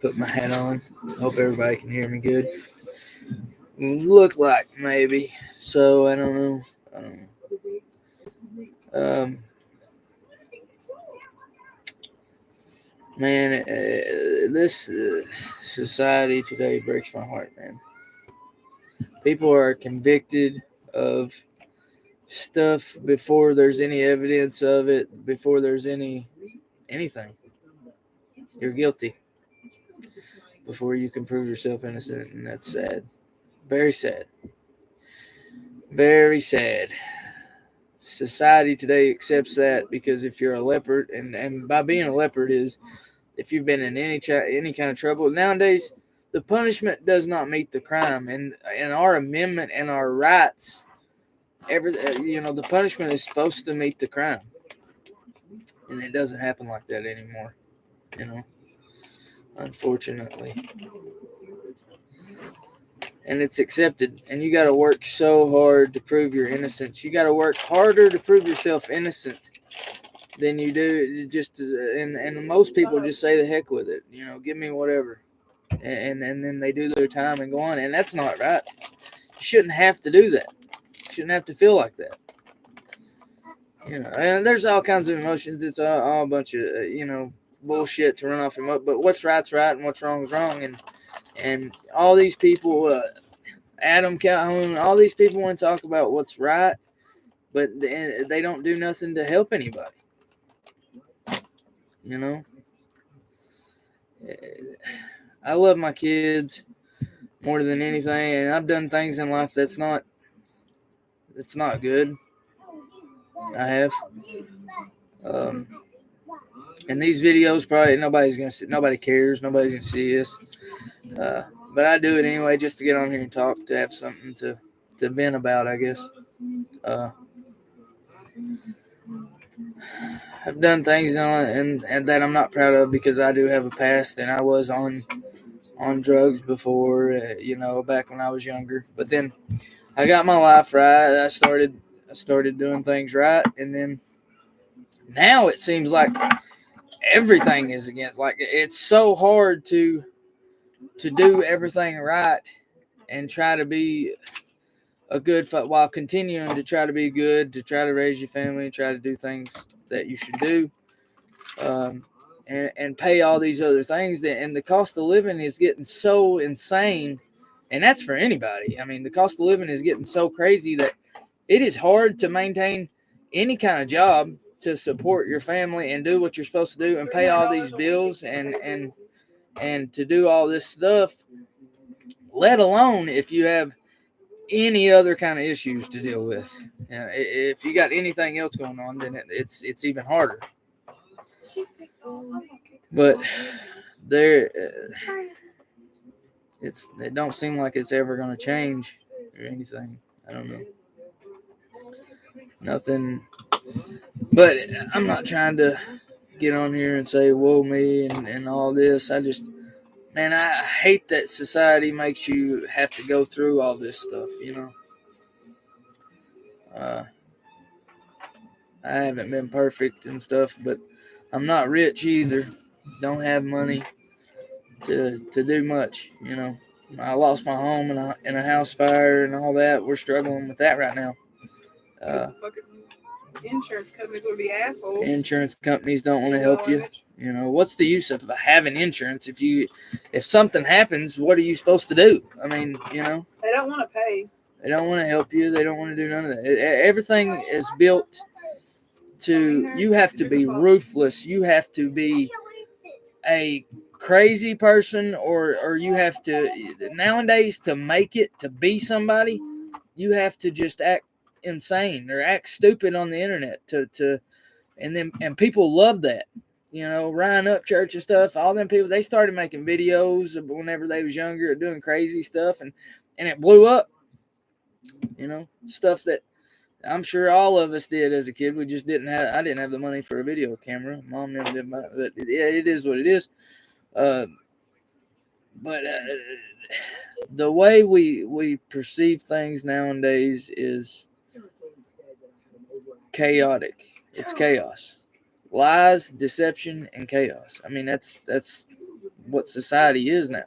Put my hat on. Hope everybody can hear me good. Look like maybe. So I don't know. I don't know. Man, this society today breaks my heart, man. People are convicted of stuff before there's any evidence of it, before there's anything. You're guilty before you can prove yourself innocent, and that's sad. Very sad. Very sad. Society today accepts that because if you're a leopard, and by being a leopard is if you've been in any kind of trouble nowadays, the punishment does not meet the crime, and our amendment and our rights, the punishment is supposed to meet the crime, and it doesn't happen like that anymore. Unfortunately. And it's accepted. And you got to work so hard to prove your innocence. You got to work harder to prove yourself innocent than you do and most people just say the heck with it. Give me whatever. And then they do their time and go on. And that's not right. You shouldn't have to do that. You shouldn't have to feel like that. And there's all kinds of emotions. It's all a bunch of, bullshit to run off them up. But what's right's right and what's wrong's wrong. And all these people, Adam Calhoun, all these people want to talk about what's right, but they don't do nothing to help anybody. I love my kids more than anything, and I've done things in life that's not good. I have. And these videos probably nobody cares, nobody's gonna see this. But I do it anyway just to get on here and talk, to have something to vent about, I guess. I've done things and that I'm not proud of because I do have a past, and I was on drugs before, back when I was younger. But then I got my life right. I started doing things right, and then now it seems like everything is against. Like, it's so hard to do everything right and try to be a good while continuing to try to be good, to try to raise your family and try to do things that you should do, and pay all these other things. And the cost of living is getting so insane, and that's for anybody. I mean, the cost of living is getting so crazy that it is hard to maintain any kind of job to support your family and do what you're supposed to do and pay all these bills and to do all this stuff, let alone if you have any other kind of issues to deal with. If you got anything else going on, then it's even harder. But it don't seem like it's ever going to change or anything. I don't know. Nothing. But I'm not trying to get on here and say, whoa, me, and all this. Man, I hate that society makes you have to go through all this stuff, I haven't been perfect and stuff, but I'm not rich either. Don't have money to do much, I lost my home in a house fire and all that. We're struggling with that right now. Insurance companies would be assholes. Insurance companies don't want to help you. What's the use of having insurance if something happens? What are you supposed to do? I mean, they don't want to pay. They don't want to help you. They don't want to do none of that. Everything is built to, you have to be ruthless. You have to be a crazy person, or you have to, nowadays, to make it, to be somebody, you have to just act insane or act stupid on the internet and people love that. Ryan Upchurch and stuff, all them people, they started making videos whenever they was younger, doing crazy stuff, and it blew up. Stuff that I'm sure all of us did as a kid. I didn't have the money for a video camera. Mom never did, but it is what it is. But the way we perceive things nowadays is chaotic. It's chaos. Lies, deception, and chaos. I mean, that's what society is now.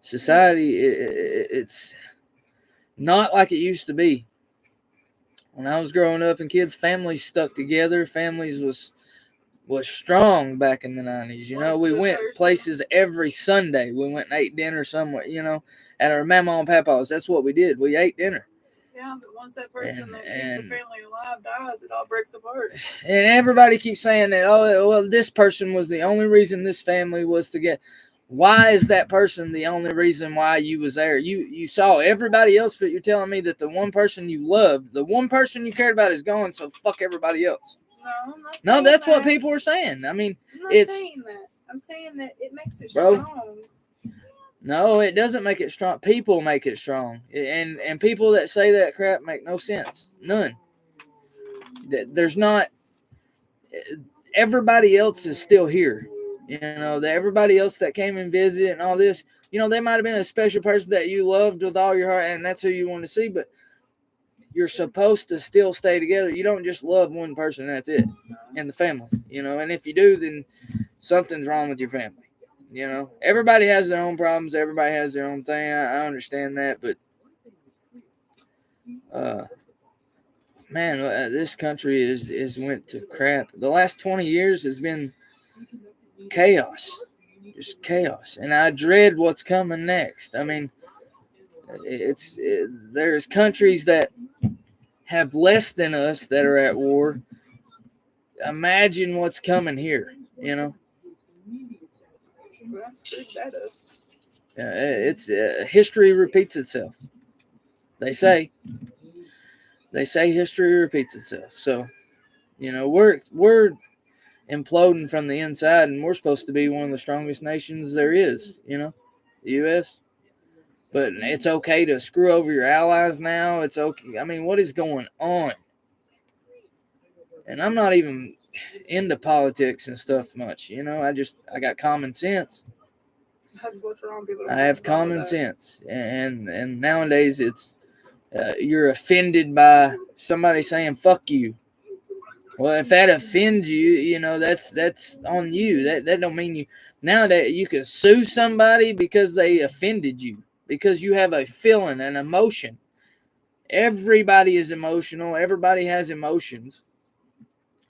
Society, it's not like it used to be. When I was growing up and kids, families stuck together. Families was strong back in the 90s. You know, we went places every Sunday. We went and ate dinner somewhere, you know, at our mama and papa's. That's what we did. We ate dinner. Yeah, but once that person that keeps the family alive dies, it all breaks apart. And everybody keeps saying that, oh, well, this person was the only reason this family was together. Why is that person the only reason why you was there? You saw everybody else, but you're telling me that the one person you loved, the one person you cared about is gone, so fuck everybody else. No, I'm not saying No, that's that. what people are saying. I mean, I'm not saying that. I'm saying that it makes it strong. No, it doesn't make it strong. People make it strong. And people that say that crap make no sense. None. There's not. Everybody else is still here. You know, everybody else that came and visited and all this, you know, they might have been a special person that you loved with all your heart, and that's who you want to see, but you're supposed to still stay together. You don't just love one person, that's it, in the family, you know, and if you do, then something's wrong with your family, you know. Everybody has their own problems. Everybody has their own thing. I understand that, but, man, this country is went to crap. The last 20 years has been chaos. Just chaos, and I dread what's coming next. I mean, there's countries that have less than us that are at war. Imagine what's coming here, you know. It's history repeats itself. They say history repeats itself. So, you know, we're imploding from the inside, and we're supposed to be one of the strongest nations there is, you know, the U.S. But it's okay to screw over your allies now. It's okay. I mean, what is going on? And I'm not even into politics and stuff much, you know. I got common sense. That's what's wrong. People I have common sense, and nowadays it's you're offended by somebody saying "fuck you." Well, if that offends you, you know, that's on you. That don't mean you. Nowadays, you can sue somebody because they offended you, because you have a feeling, an emotion. Everybody is emotional. Everybody has emotions.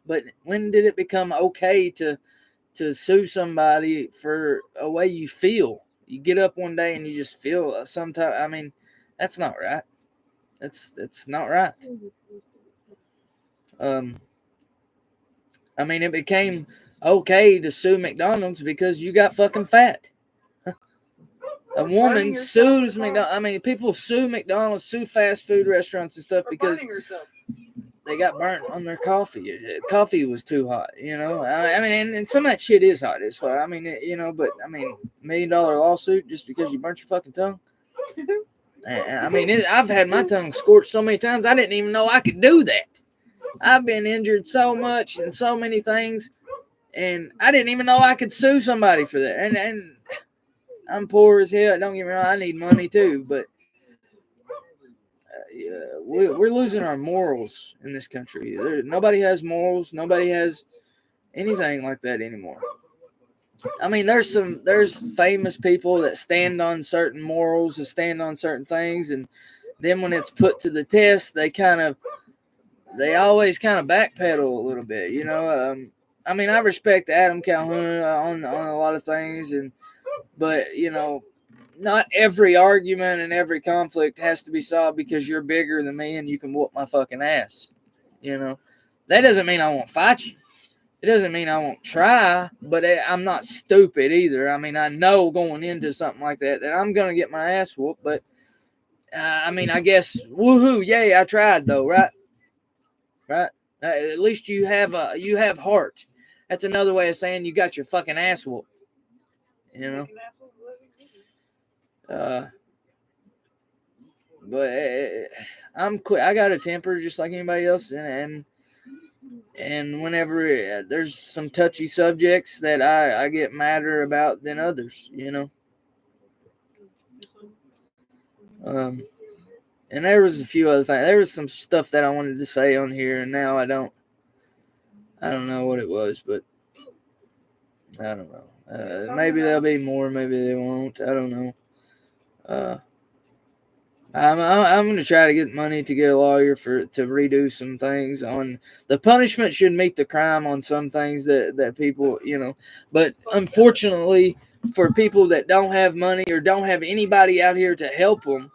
But when did it become okay to sue somebody for a way you feel? You get up one day and you just feel sometimes. I mean, that's not right. That's not right. I mean, it became okay to sue McDonald's because you got fucking fat. A woman sues McDonald's. I mean, people sue McDonald's, sue fast food restaurants and stuff because they got burnt on their coffee. Coffee was too hot, you know. I mean, and some of that shit is hot as far. I mean, you know, but I mean, $1 million lawsuit just because you burnt your fucking tongue. I mean, I've had my tongue scorched so many times I didn't even know I could do that. I've been injured so much and so many things, and I didn't even know I could sue somebody for that. And I'm poor as hell. Don't get me wrong, I need money too, but we're losing our morals in this country. Nobody has morals. Nobody has anything like that anymore. I mean, there's famous people that stand on certain morals and stand on certain things, and then when it's put to the test, they always kind of backpedal a little bit, you know. I mean, I respect Adam Calhoun on a lot of things, but you know, not every argument and every conflict has to be solved because you're bigger than me and you can whoop my fucking ass. You know, that doesn't mean I won't fight you. It doesn't mean I won't try, but I'm not stupid either. I mean, I know going into something like that I'm gonna get my ass whooped, but I mean, I guess woohoo, yay! I tried though, right? Right? At least you have heart. That's another way of saying you got your fucking ass whooped. You know. But I'm quick. I got a temper just like anybody else, and whenever there's some touchy subjects that I get madder about than others, you know. And there was a few other things. There was some stuff that I wanted to say on here, and now I don't know what it was, but I don't know. Maybe there'll be more, maybe they won't. I don't know. I'm going to try to get money to get a lawyer to redo some things on the punishment should meet the crime on some things that people, but unfortunately for people that don't have money or don't have anybody out here to help them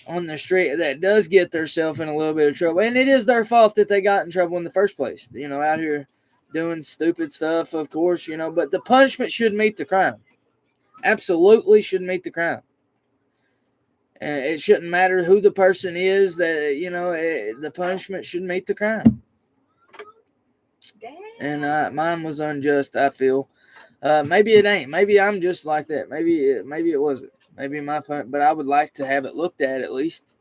on the street that does get themselves in a little bit of trouble, and it is their fault that they got in trouble in the first place, out here doing stupid stuff, of course, but the punishment should meet the crime. Absolutely should meet the crime. It shouldn't matter who the person is. That the punishment should meet the crime. And mine was unjust. I feel. Maybe it ain't. Maybe I'm just like that. Maybe it wasn't. Maybe my punishment. But I would like to have it looked at least.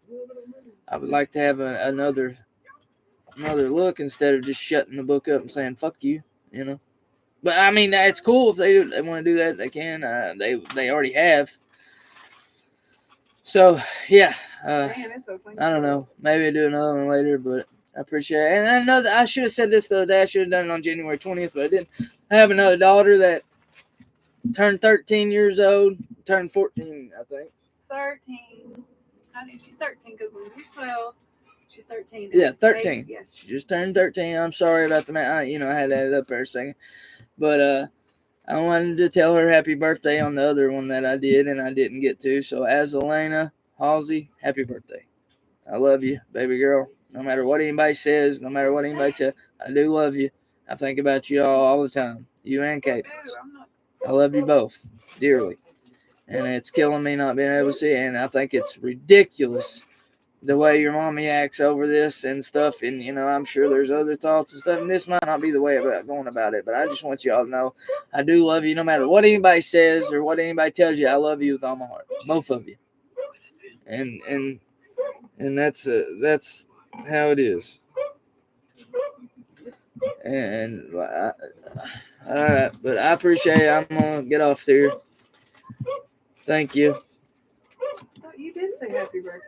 I would like to have another look instead of just shutting the book up and saying "fuck you." But I mean, it's cool if they want to do that. They can. They already have. So, yeah, I don't know. Maybe I'll do another one later, but I appreciate it. And I should have said this the other day. I should have done it on January 20th, but I didn't. I have another daughter that turned 13 years old, turned 14, I think. 13. She's 13 because when she's 12, she's 13. Yeah, 13. Yes. She just turned 13. I'm sorry about the man. I had that up there a second. But, I wanted to tell her happy birthday on the other one that I did, and I didn't get to. So, as Elena Halsey, happy birthday. I love you, baby girl. No matter what anybody says, no matter what anybody tells, I do love you. I think about you all the time, you and Cadence. I love you both dearly. And it's killing me not being able to see it, and I think it's ridiculous the way your mommy acts over this and stuff. And, I'm sure there's other thoughts and stuff. And this might not be the way about going about it. But I just want you all to know I do love you no matter what anybody says or what anybody tells you. I love you with all my heart. Both of you. And that's how it is. And all right. But I appreciate it. I'm going to get off there. Thank you. You did say happy birthday.